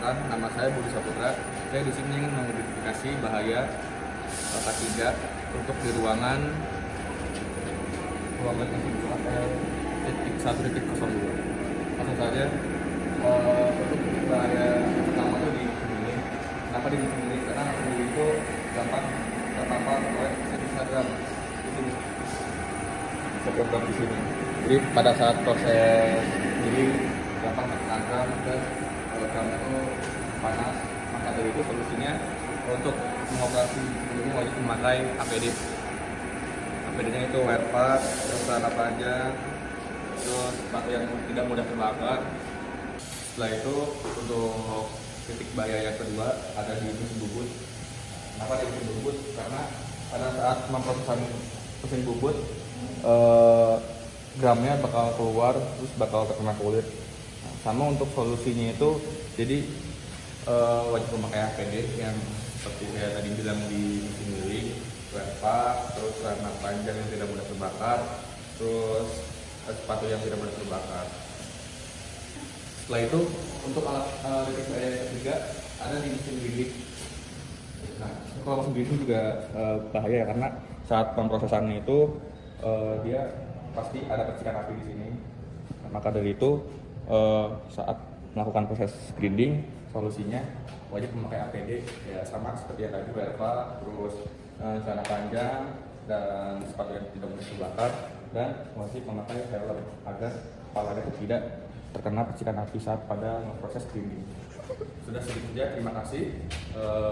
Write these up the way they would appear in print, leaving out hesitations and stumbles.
Perkenalkan, nama saya Budi Saputra. Saya di sini ingin mengidentifikasi bahaya K3 untuk di ruangan titik 1.02. Langsung saja, untuk bahaya yang pertama itu di sini. Kenapa di sini? Karena sendiri itu gampang terpapar oleh Instagram. Di sini, Instagram di sini. Jadi pada saat proses ini gampang tertangkap dan kamu itu panas. Maka dari itu solusinya untuk mengoperasi ini wajib memakai APD. APD-nya itu wear pack, terus celana panjang, terus sepatu yang tidak mudah terbakar. Setelah itu untuk titik bahaya yang kedua ada di mesin bubut. Kenapa di mesin bubut? Karena pada saat memprosesan mesin bubut, gramnya bakal keluar, terus bakal terkena kulit. Nah, sama untuk solusinya itu, jadi wajib memakai APD yang seperti saya tadi bilang di mesin giling, wear pack, terus celana panjang yang tidak mudah terbakar, terus sepatu yang tidak mudah terbakar. Setelah itu untuk alat titik bahaya yang ketiga ada di mesin giling. Nah, kalau mesin giling juga bahaya ya, karena saat pemprosesannya itu dia pasti ada percikan api di sini. Nah, maka dari itu saat melakukan proses grinding, solusinya wajib memakai APD ya, sama seperti yang tadi, wear pack, terus celana panjang dan sepatu yang tidak mudah terbakar, dan wajib memakai helm agar kepalanya tidak terkena percikan api saat pada proses grinding. Sudah segitu saja, terima kasih.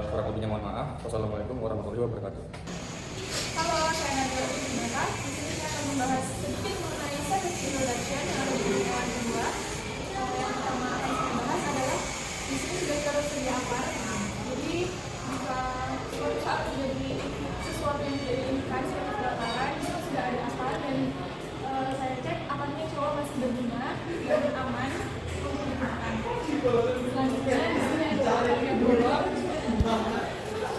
Kurang lebihnya mohon maaf. Wassalamualaikum warahmatullahi wabarakatuh. Halo, saya Nadia Utimara. Di sini saya akan membahas sedikit mengenai service introduction yang ada di lingkungan kedua. Yang pertama akan saya bahas adalah di sini sudah tersedia apar. Jadi jika suatu saat terjadi sesuatu yang tidak diinginkan seperti kebakaran, itu sudah ada apar, dan saya cek aparnya coba masih berguna dan aman untuk digunakan. Selanjutnya di sini ada aparnya bolong.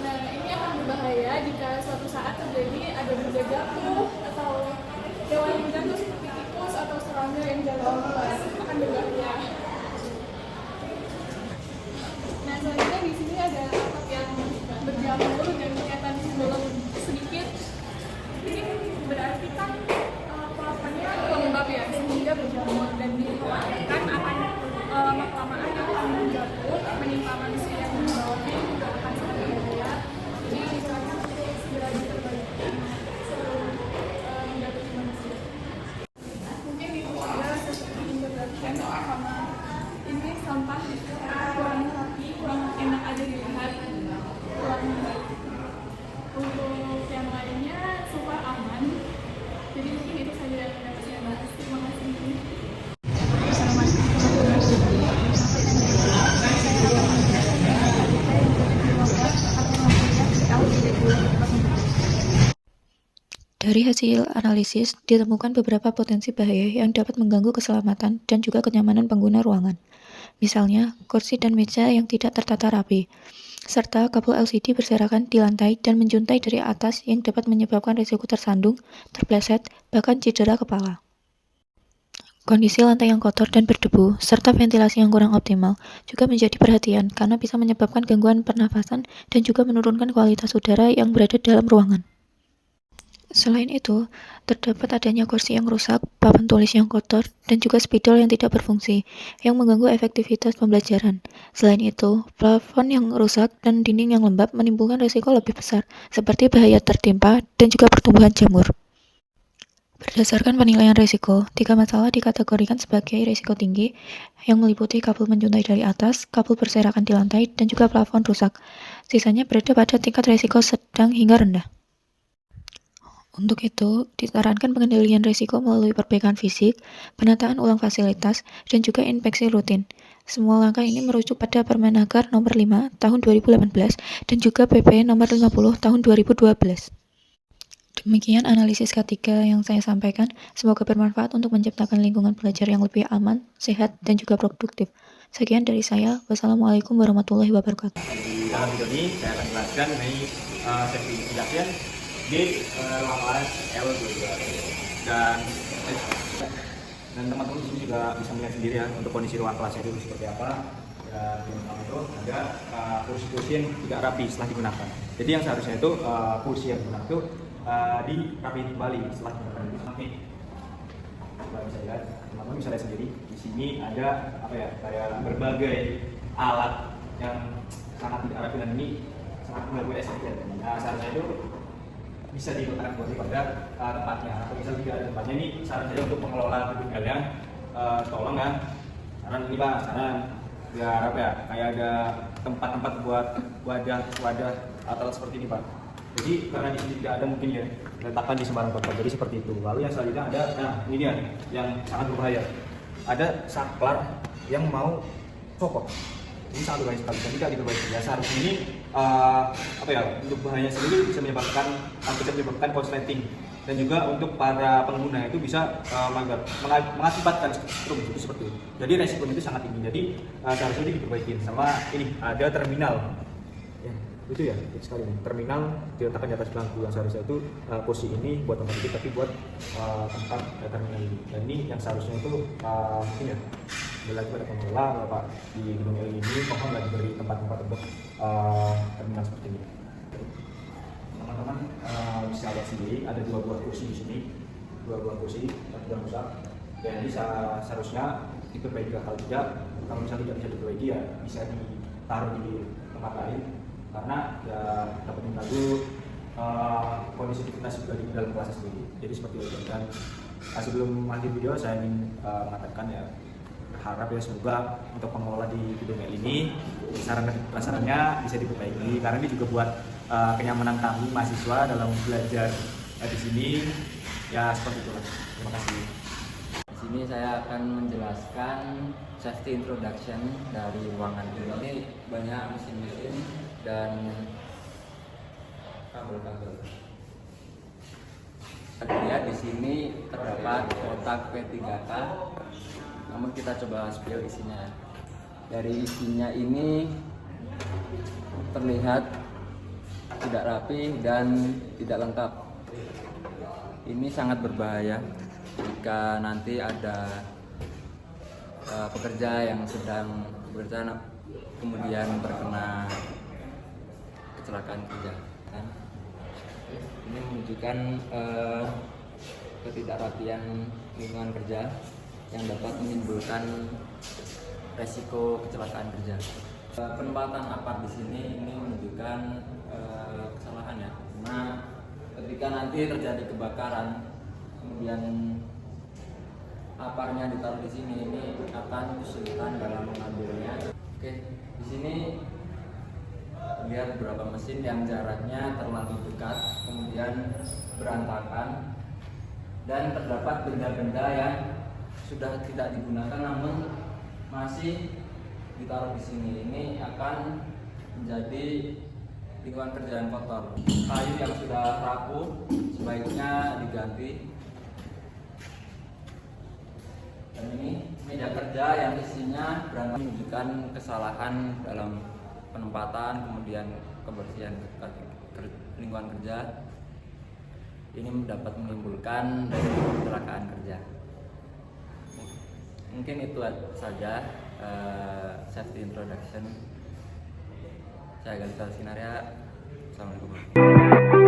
Nah, ini akan berbahaya jika suatu saat terjadi ada benda jatuh atau hewan yang jatuh seperti tikus atau serangga yang jatuh, akan berbahaya. Nah, selanjutnya di sini ada atap yang berjamur dan kelihatan bolong sedikit. Ini berarti kan pelapanya lembab ya, sehingga berjamur, dan dikhawatirkan akan kelamaan akan jatuh menimpa manusia yang di bawahnya juga akan sangat berbahaya. Jadi misalnya segera diperbaiki sebelum menjatuhkan manusia. Mungkin itu saja seperti introduction, sama ini sampah kurang rapi, kurang enak aja dilihat, kurang baik. Untuk yang lainnya super aman. Jadi mungkin itu saja yang dapat saya bahas. Terima kasih. Dari hasil analisis, ditemukan beberapa potensi bahaya yang dapat mengganggu keselamatan dan juga kenyamanan pengguna ruangan. Misalnya, kursi dan meja yang tidak tertata rapi, serta kabel LCD berserakan di lantai dan menjuntai dari atas yang dapat menyebabkan risiko tersandung, terpleset, bahkan cedera kepala. Kondisi lantai yang kotor dan berdebu, serta ventilasi yang kurang optimal juga menjadi perhatian karena bisa menyebabkan gangguan pernafasan dan juga menurunkan kualitas udara yang berada dalam ruangan. Selain itu, terdapat adanya kursi yang rusak, papan tulis yang kotor, dan juga spidol yang tidak berfungsi, yang mengganggu efektivitas pembelajaran. Selain itu, plafon yang rusak dan dinding yang lembab menimbulkan risiko lebih besar, seperti bahaya tertimpa dan juga pertumbuhan jamur. Berdasarkan penilaian risiko, 3 masalah dikategorikan sebagai risiko tinggi, yang meliputi kabel menjuntai dari atas, kabel berserakan di lantai, dan juga plafon rusak. Sisanya berada pada tingkat risiko sedang hingga rendah. Untuk itu, disarankan pengendalian risiko melalui perbaikan fisik, penataan ulang fasilitas, dan juga inspeksi rutin. Semua langkah ini merujuk pada Permenaker Nomor 5 Tahun 2018 dan juga PP Nomor 50 Tahun 2012. Demikian analisis K3 yang saya sampaikan. Semoga bermanfaat untuk menciptakan lingkungan belajar yang lebih aman, sehat, dan juga produktif. Sekian dari saya. Wassalamualaikum warahmatullahi wabarakatuh. Di dalam video ini saya akan jelaskan mengenai safety introduction di ruangan L22, dan teman-teman di sini juga bisa melihat sendiri ya untuk kondisi ruang kelasnya itu seperti apa. Dan itu ada kursi-kursi yang tidak rapi setelah digunakan. Jadi yang seharusnya itu kursi yang benar itu dirapiin kembali setelah digunakan. Oke, coba bisa lihat, teman-teman bisa lihat sendiri. Di sini ada apa ya, kayak berbagai alat yang sangat tidak rapi dan ini sangat mengganggu estetika. Nah, seharusnya itu bisa diletakkan kembali pada tempatnya, atau misal tidak ada tempatnya, ini saran saya untuk pengelola gedung kalian, tolong kan, saran ini Pak, saran biar apa ya, kayak ada tempat-tempat buat wadah atau seperti ini Pak. Jadi karena di sini tidak ada mungkin ya, letakkan di sembarang tempat, jadi seperti itu. Lalu yang selanjutnya ada, nah ini dia nih, yang sangat berbahaya, ada saklar yang mau copot. Ini sangat berbahaya sekali dan tidak diperbaiki. Ya seharusnya ini apa ya, untuk bahaya sendiri bisa menyebabkan korsleting dan juga untuk para pengguna itu bisa mengakibatkan stroke itu seperti itu. Jadi resiko itu sangat tinggi. Jadi seharusnya ini diperbaiki. Sama ini ada terminal. Ya, itu ya, itu sekali nih. Terminal diletakkan di atas bangku yang seharusnya itu kursi ini buat tempat duduk tapi buat tempat terminal ini. Dan ini yang seharusnya itu mungkin ya, lagi pada pengelola Bapak di gedung ini mohon nggak diberi tempat-tempat untuk terminal seperti ini. Teman-teman bisa lihat sendiri ada 2 buah kursi di sini, 2 buah kursi yang sudah rusak. Dan ini seharusnya diperbaiki. Kalau tidak, kalau misalnya tidak bisa diperbaiki ya bisa ditaruh di tempat lain karena ya dapat mengganggu kondisivitas juga di dalam kelas sendiri. Jadi seperti itu. Dan sebelum lanjut video saya ingin mengatakan ya, harap ya semoga untuk pengelola di gedung ini saran-sarannya bisa diperbaiki karena ini juga buat kenyamanan kami mahasiswa dalam belajar di sini ya, seperti itu. Terima kasih. Di sini saya akan menjelaskan safety introduction dari ruangan ini. Banyak mesin-mesin dan kabel-kabel. Lihat di sini terdapat kotak P3K. Namun kita coba spill isinya. Dari isinya ini terlihat tidak rapi dan tidak lengkap. Ini sangat berbahaya jika nanti ada pekerja yang sedang bekerja kemudian terkena kecelakaan kerja. Kan? Ini menunjukkan ketidakrapian lingkungan kerja yang dapat menimbulkan resiko kecelakaan kerja. Penempatan apar di sini ini menunjukkan kesalahan ya. Nah, ketika nanti terjadi kebakaran, kemudian aparnya ditaruh di sini, ini akan kesulitan dalam mengambilnya. Oke, di sini terlihat beberapa mesin yang jaraknya terlalu dekat, kemudian berantakan, dan terdapat benda-benda yang sudah tidak digunakan namun masih ditaruh di sini. Ini akan menjadi lingkungan kerja yang kotor. Kayu yang sudah rapuh sebaiknya diganti. Dan ini meja kerja yang isinya berantakan, menunjukkan kesalahan dalam penempatan kemudian kebersihan lingkungan kerja. Ini dapat menimbulkan kecelakaan kerja. Mungkin itu saja safety introduction. Saya Galita Sinaria. Assalamualaikum.